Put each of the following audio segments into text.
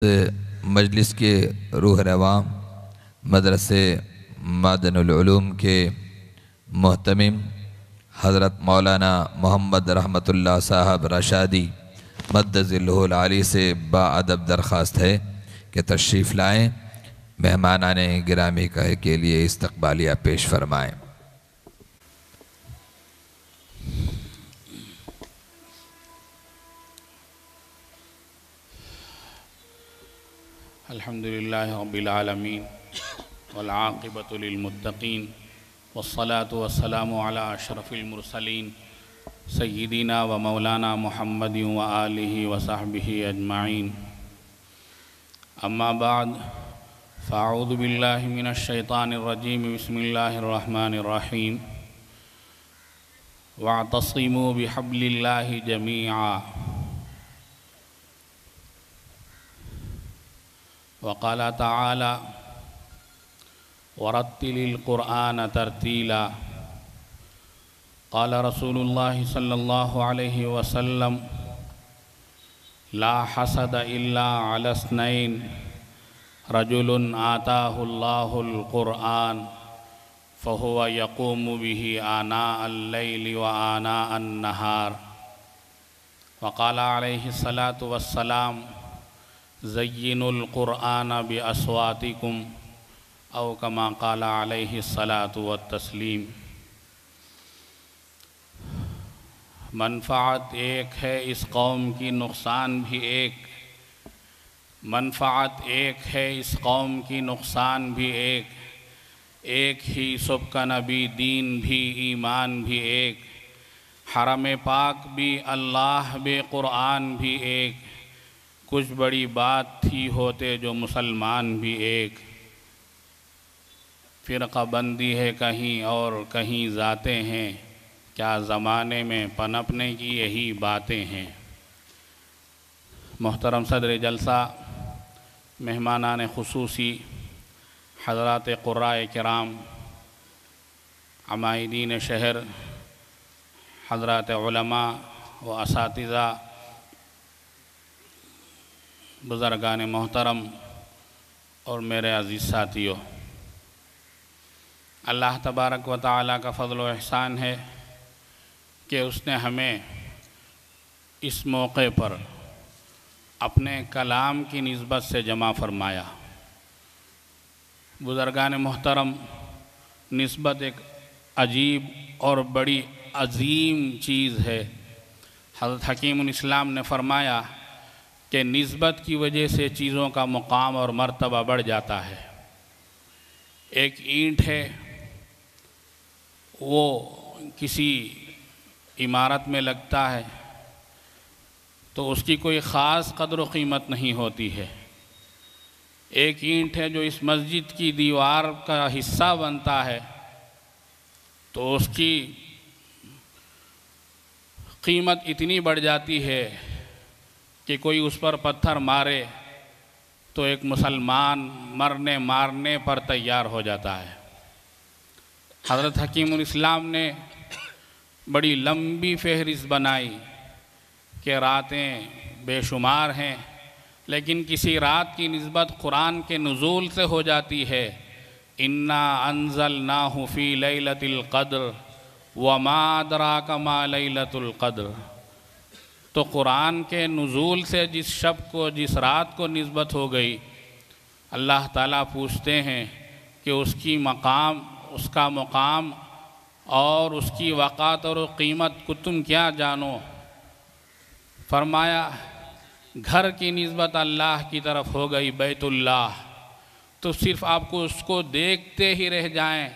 مجلس کے روح رواں مدرسے معدن العلوم کے محتمم حضرت مولانا محمد رحمت اللہ صاحب رشادی مد ظلہ العالی سے باادب درخواست ہے کہ تشریف لائیں، مہمانان گرامی کے لیے استقبالیہ پیش فرمائیں۔ الحمدللہ رب العالمین والعاقبۃ للمتقین والصلاة والسلام علی اشرف المرسلین سیدنا و مولانا محمد و آلہ و صحبہ اجمعین، اما بعد فاعوذ باللہ من الشیطان الرجیم، بسم اللہ الرحمن الرحیم، واعتصموا بحبل اللہ جمیعا، وقال تعالی ورتل القرآن ترتیلا، قال رسول اللہ صلی اللہ علیہ وسلم لا حسد الا علی اثنین، رجل آتاہ اللہ القرآن فہو یقوم به آناء اللیل و آناء النہار، وقال علیہ الصلاة والسلام زینوا القرآن باصواتکم، او کما قال علیہ الصلاة والتسلیم۔ منفعت ایک ہے اس قوم کی، نقصان بھی ایک، منفعت ایک ہے اس قوم کی، نقصان بھی ایک، ایک ہی سب کا نبی، دین بھی ایمان بھی ایک، حرم پاک بھی اللہ بے قرآن بھی ایک، کچھ بڑی بات تھی ہوتے جو مسلمان بھی ایک، فرقہ بندی ہے کہیں اور کہیں ذاتیں ہیں، کیا زمانے میں پنپنے کی یہی باتیں ہیں۔ محترم صدر جلسہ، مہمانان خصوصی، حضرات قرائے کرام، عمائدین شہر، حضرات علماء و اساتذہ، بزرگان محترم اور میرے عزیز ساتھیوں، اللہ تبارک و تعالیٰ کا فضل و احسان ہے کہ اس نے ہمیں اس موقع پر اپنے کلام کی نسبت سے جمع فرمایا۔ بزرگان محترم، نسبت ایک عجیب اور بڑی عظیم چیز ہے۔ حضرت حکیم الاسلام نے فرمایا کہ نسبت کی وجہ سے چیزوں کا مقام اور مرتبہ بڑھ جاتا ہے۔ ایک اینٹ ہے، وہ کسی عمارت میں لگتا ہے تو اس کی کوئی خاص قدر و قیمت نہیں ہوتی ہے۔ ایک اینٹ ہے جو اس مسجد کی دیوار کا حصہ بنتا ہے تو اس کی قیمت اتنی بڑھ جاتی ہے کہ کوئی اس پر پتھر مارے تو ایک مسلمان مرنے مارنے پر تیار ہو جاتا ہے۔ حضرت حکیم الاسلام نے بڑی لمبی فہرست بنائی کہ راتیں بے شمار ہیں، لیکن کسی رات کی نسبت قرآن کے نزول سے ہو جاتی ہے۔ اِنَّا أَنزَلْنَاهُ فِي لَيْلَةِ الْقَدْرِ وَمَا أَدْرَاكَ مَا لَيْلَةُ الْقَدْرِ، تو قرآن کے نزول سے جس شب کو، جس رات کو نسبت ہو گئی، اللہ تعالیٰ پوچھتے ہیں کہ اس کا مقام اور اس کی وقات اور قیمت کو تم کیا جانو؟ فرمایا گھر کی نسبت اللہ کی طرف ہو گئی، بیت اللہ، تو صرف آپ کو اس کو دیکھتے ہی رہ جائیں،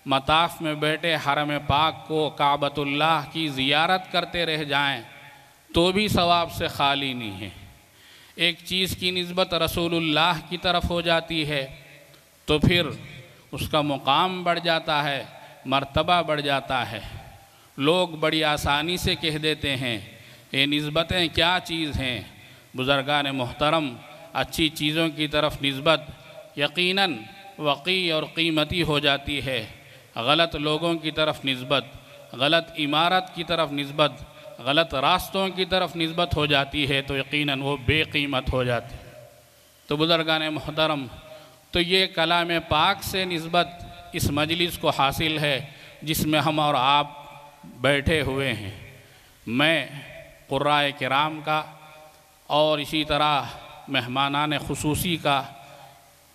مطاف میں بیٹھے حرم پاک کو، کعبۃ اللہ کی زیارت کرتے رہ جائیں تو بھی ثواب سے خالی نہیں ہے۔ ایک چیز کی نسبت رسول اللہ کی طرف ہو جاتی ہے تو پھر اس کا مقام بڑھ جاتا ہے، مرتبہ بڑھ جاتا ہے۔ لوگ بڑی آسانی سے کہہ دیتے ہیں یہ نسبتیں کیا چیز ہیں۔ بزرگان محترم، اچھی چیزوں کی طرف نسبت یقیناً وقی اور قیمتی ہو جاتی ہے، غلط لوگوں کی طرف نسبت، غلط عمارت کی طرف نسبت، غلط راستوں کی طرف نسبت ہو جاتی ہے تو یقیناً وہ بے قیمت ہو جاتی ہے۔ تو بزرگان محترم، تو یہ کلام پاک سے نسبت اس مجلس کو حاصل ہے جس میں ہم اور آپ بیٹھے ہوئے ہیں۔ میں قرائے کرام کا اور اسی طرح مہمانان خصوصی کا،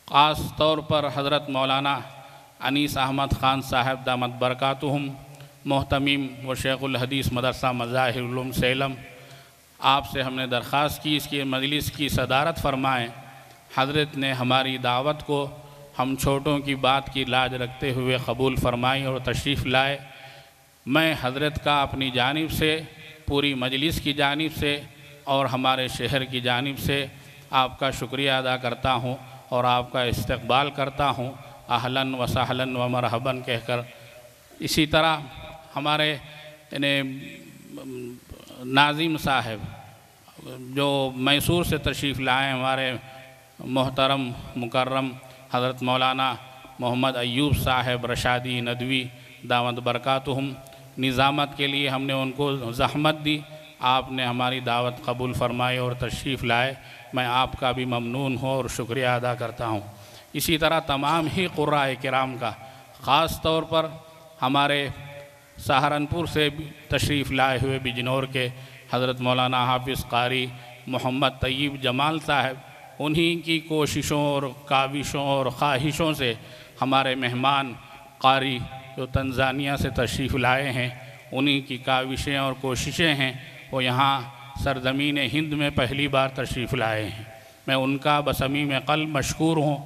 خاص طور پر حضرت مولانا انیس احمد خان صاحب دامت برکاتہم، محتمم و شیخ الحدیث مدرسہ مظاہر العلوم سیلم، آپ سے ہم نے درخواست کی اس کی مجلس کی صدارت فرمائیں۔ حضرت نے ہماری دعوت کو ہم چھوٹوں کی بات کی لاج رکھتے ہوئے قبول فرمائی اور تشریف لائے۔ میں حضرت کا اپنی جانب سے، پوری مجلس کی جانب سے اور ہمارے شہر کی جانب سے آپ کا شکریہ ادا کرتا ہوں اور آپ کا استقبال کرتا ہوں، اہلاً و سہلاً و مرحباً کہہ کر۔ اسی طرح ہمارے ناظم صاحب جو میسور سے تشریف لائے، ہمارے محترم مکرم حضرت مولانا محمد ایوب صاحب رشادی ندوی دامت برکاتہم، نظامت کے لیے ہم نے ان کو زحمت دی، آپ نے ہماری دعوت قبول فرمائی اور تشریف لائے۔ میں آپ کا بھی ممنون ہوں اور شکریہ ادا کرتا ہوں۔ اسی طرح تمام ہی قرائے کرام کا، خاص طور پر ہمارے سہارنپور سے تشریف لائے ہوئے بجنور کے حضرت مولانا حافظ قاری محمد طیب جمال صاحب، انہی کی کوششوں اور کاوشوں اور خواہشوں سے ہمارے مہمان قاری جو تنزانیہ سے تشریف لائے ہیں، انہی کی کاوشیں اور کوششیں ہیں، وہ یہاں سرزمین ہند میں پہلی بار تشریف لائے ہیں۔ میں ان کا بصمیم قلب مشکور ہوں،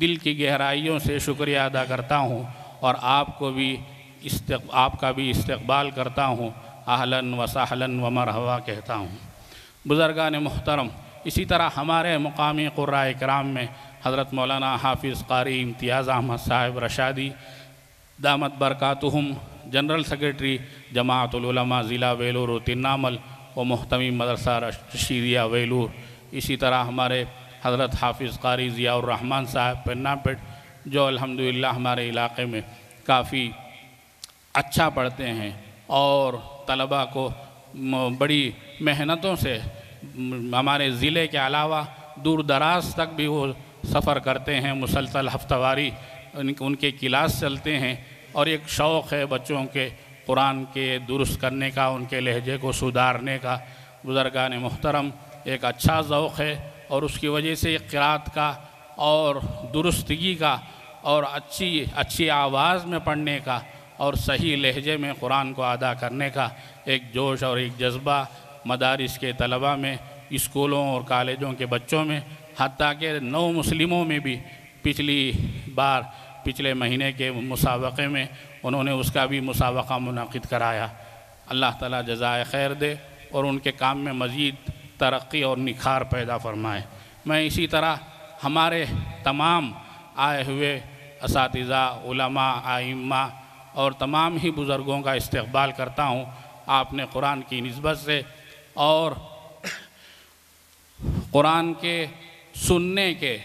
دل کی گہرائیوں سے شکریہ ادا کرتا ہوں اور آپ کا بھی استقبال کرتا ہوں، اہلاً و سہلاً و مرحبا کہتا ہوں۔ بزرگان محترم، اسی طرح ہمارے مقامی قرائے کرام میں حضرت مولانا حافظ قاری امتیاز احمد صاحب رشادی دامت برکاتہم، جنرل سیکرٹری جماعت العلماء ضلع ویلور و ترنامل و محتمم مدرسہ رشیدیہ ویلور، اسی طرح ہمارے حضرت حافظ قاری ضیاء الرحمن صاحب پناپٹ، جو الحمدللہ ہمارے علاقے میں کافی اچھا پڑھتے ہیں اور طلباء کو بڑی محنتوں سے ہمارے ضلع کے علاوہ دور دراز تک بھی وہ سفر کرتے ہیں، مسلسل ہفتہ واری ان کے کلاس چلتے ہیں، اور ایک شوق ہے بچوں کے قرآن کے درست کرنے کا، ان کے لہجے کو سدھارنے کا۔ بزرگان محترم، ایک اچھا ذوق ہے اور اس کی وجہ سے قرأت کا اور درستگی کا اور اچھی آواز میں پڑھنے کا اور صحیح لہجے میں قرآن کو ادا کرنے کا ایک جوش اور ایک جذبہ مدارس کے طلباء میں، اسکولوں اور کالجوں کے بچوں میں، حتیٰ کہ نو مسلموں میں بھی پچھلے مہینے کے مسابقے میں انہوں نے اس کا بھی مسابقہ منعقد کرایا۔ اللہ تعالیٰ جزائے خیر دے اور ان کے کام میں مزید ترقی اور نکھار پیدا فرمائے۔ میں اسی طرح ہمارے تمام آئے ہوئے اساتذہ، علماء، ائمہ اور تمام ہی بزرگوں کا استقبال کرتا ہوں۔ آپ نے قرآن کی نسبت سے اور قرآن کے سننے کے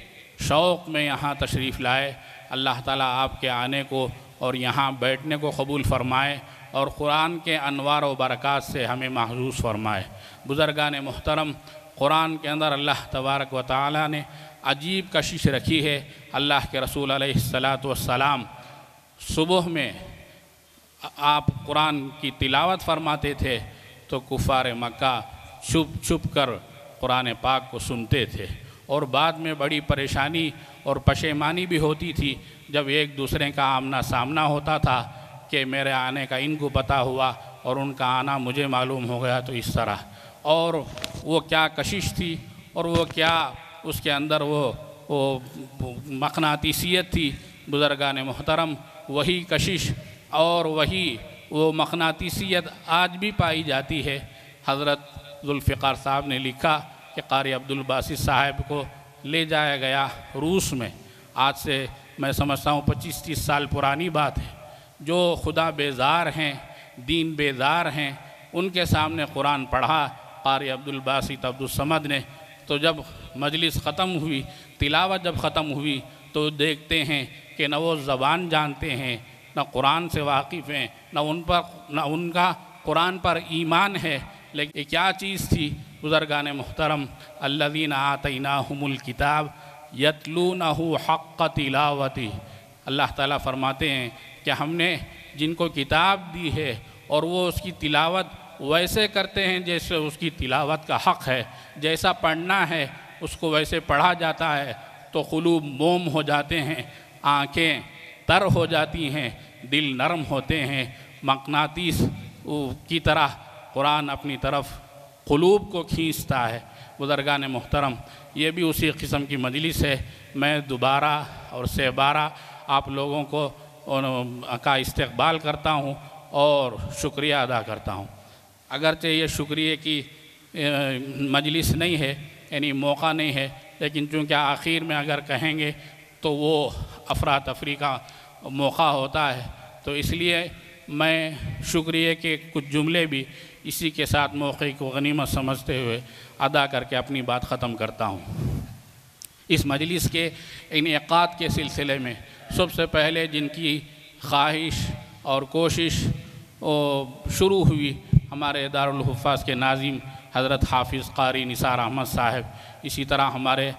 شوق میں یہاں تشریف لائے۔ اللہ تعالیٰ آپ کے آنے کو اور یہاں بیٹھنے کو قبول فرمائے اور قرآن کے انوار و برکات سے ہمیں محظوظ فرمائے۔ بزرگان محترم، قرآن کے اندر اللہ تبارک و تعالیٰ نے عجیب کشش رکھی ہے۔ اللہ کے رسول علیہ السلام صبح میں آپ قرآن کی تلاوت فرماتے تھے تو کفار مکہ چھپ چھپ کر قرآن پاک کو سنتے تھے، اور بعد میں بڑی پریشانی اور پشیمانی بھی ہوتی تھی جب ایک دوسرے کا آمنا سامنا ہوتا تھا کہ میرے آنے کا ان کو پتہ ہوا اور ان کا آنا مجھے معلوم ہو گیا، تو اس طرح۔ اور وہ کیا کشش تھی اور وہ کیا اس کے اندر وہ مقناطیسیت تھی۔ بزرگان محترم، وہی کشش اور وہی وہ مقناطیسیت آج بھی پائی جاتی ہے۔ حضرت ذوالفقار صاحب نے لکھا کہ قاری عبدالباسط صاحب کو لے جایا گیا روس میں، آج سے میں سمجھتا ہوں 25-30 سال پرانی بات ہے۔ جو خدا بیزار ہیں، دین بیزار ہیں، ان کے سامنے قرآن پڑھا قاری عبدالباسط عبدالصمد نے، تو جب مجلس ختم ہوئی، تلاوت جب ختم ہوئی، تو دیکھتے ہیں کہ نہ وہ زبان جانتے ہیں، نہ قرآن سے واقف ہیں، نہ ان کا قرآن پر ایمان ہے۔ لیکن کیا چیز تھی بزرگان محترم؟ الذین آتیناہم الکتاب یتلونہ حق تلاوتی، اللہ تعالیٰ فرماتے ہیں کہ ہم نے جن کو کتاب دی ہے اور وہ اس کی تلاوت ویسے کرتے ہیں جیسے اس کی تلاوت کا حق ہے، جیسا پڑھنا ہے اس کو ویسے پڑھا جاتا ہے تو قلوب موم ہو جاتے ہیں، آنکھیں تر ہو جاتی ہیں، دل نرم ہوتے ہیں، مقناطیس کی طرح قرآن اپنی طرف قلوب کو کھینچتا ہے۔ بزرگان محترم، یہ بھی اسی قسم کی مجلس ہے۔ میں دوبارہ اور بارہ آپ لوگوں کو کا استقبال کرتا ہوں اور شکریہ ادا کرتا ہوں۔ اگرچہ یہ شکریہ کی مجلس نہیں ہے، یعنی موقع نہیں ہے، لیکن چونکہ آخر میں اگر کہیں گے تو وہ افراتفری کا موقع ہوتا ہے، تو اس لیے میں شکریہ کے کچھ جملے بھی اسی کے ساتھ موقع کو غنیمت سمجھتے ہوئے ادا کر کے اپنی بات ختم کرتا ہوں۔ اس مجلس کے انعقاد کے سلسلے میں سب سے پہلے جن کی خواہش اور کوشش شروع ہوئی، ہمارے دارالحفاظ کے ناظم حضرت حافظ قاری نثار احمد صاحب، اسی طرح ہمارے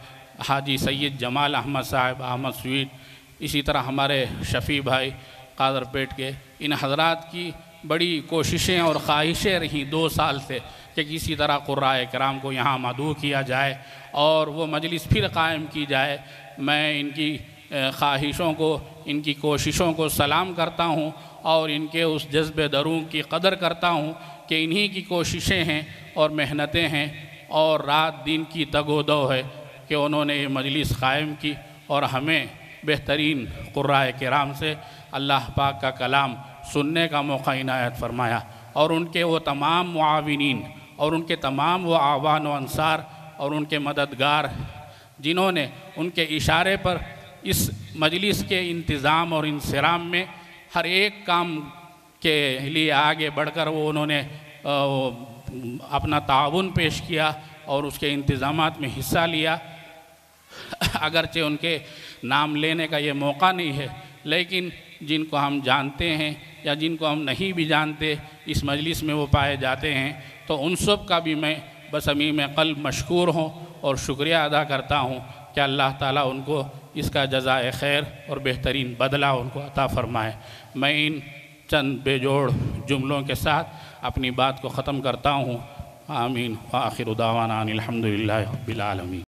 حاجی سید جمال احمد صاحب احمد سویٹ، اسی طرح ہمارے شفیع بھائی قادر پیٹ کے، ان حضرات کی بڑی کوششیں اور خواہشیں رہیں 2 سال سے کہ کسی طرح قرآء کرام کو یہاں مدعو کیا جائے اور وہ مجلس پھر قائم کی جائے۔ میں ان کی خواہشوں کو، ان کی کوششوں کو سلام کرتا ہوں اور ان کے اس جذب درون کی قدر کرتا ہوں کہ انہی کی کوششیں ہیں اور محنتیں ہیں اور رات دن کی تگ و دو ہے کہ انہوں نے یہ مجلس قائم کی اور ہمیں بہترین قرآء کرام سے اللہ پاک کا کلام سننے کا موقع عنایت فرمایا، اور ان کے وہ تمام معاونین اور ان کے تمام وہ اعوان و انصار اور ان کے مددگار جنہوں نے ان کے اشارے پر اس مجلس کے انتظام اور انصرام میں ہر ایک کام کے لیے آگے بڑھ کر وہ انہوں نے اپنا تعاون پیش کیا اور اس کے انتظامات میں حصہ لیا۔ اگرچہ ان کے نام لینے کا یہ موقع نہیں ہے، لیکن جن کو ہم جانتے ہیں یا جن کو ہم نہیں بھی جانتے اس مجلس میں وہ پائے جاتے ہیں، تو ان سب کا بھی میں بصمیم قلب مشکور ہوں اور شکریہ ادا کرتا ہوں کہ اللہ تعالیٰ ان کو اس کا جزائے خیر اور بہترین بدلہ ان کو عطا فرمائے۔ میں ان چند بے جوڑ جملوں کے ساتھ اپنی بات کو ختم کرتا ہوں۔ آمین وآخر دعوانا ان الحمدللہ رب العالمین۔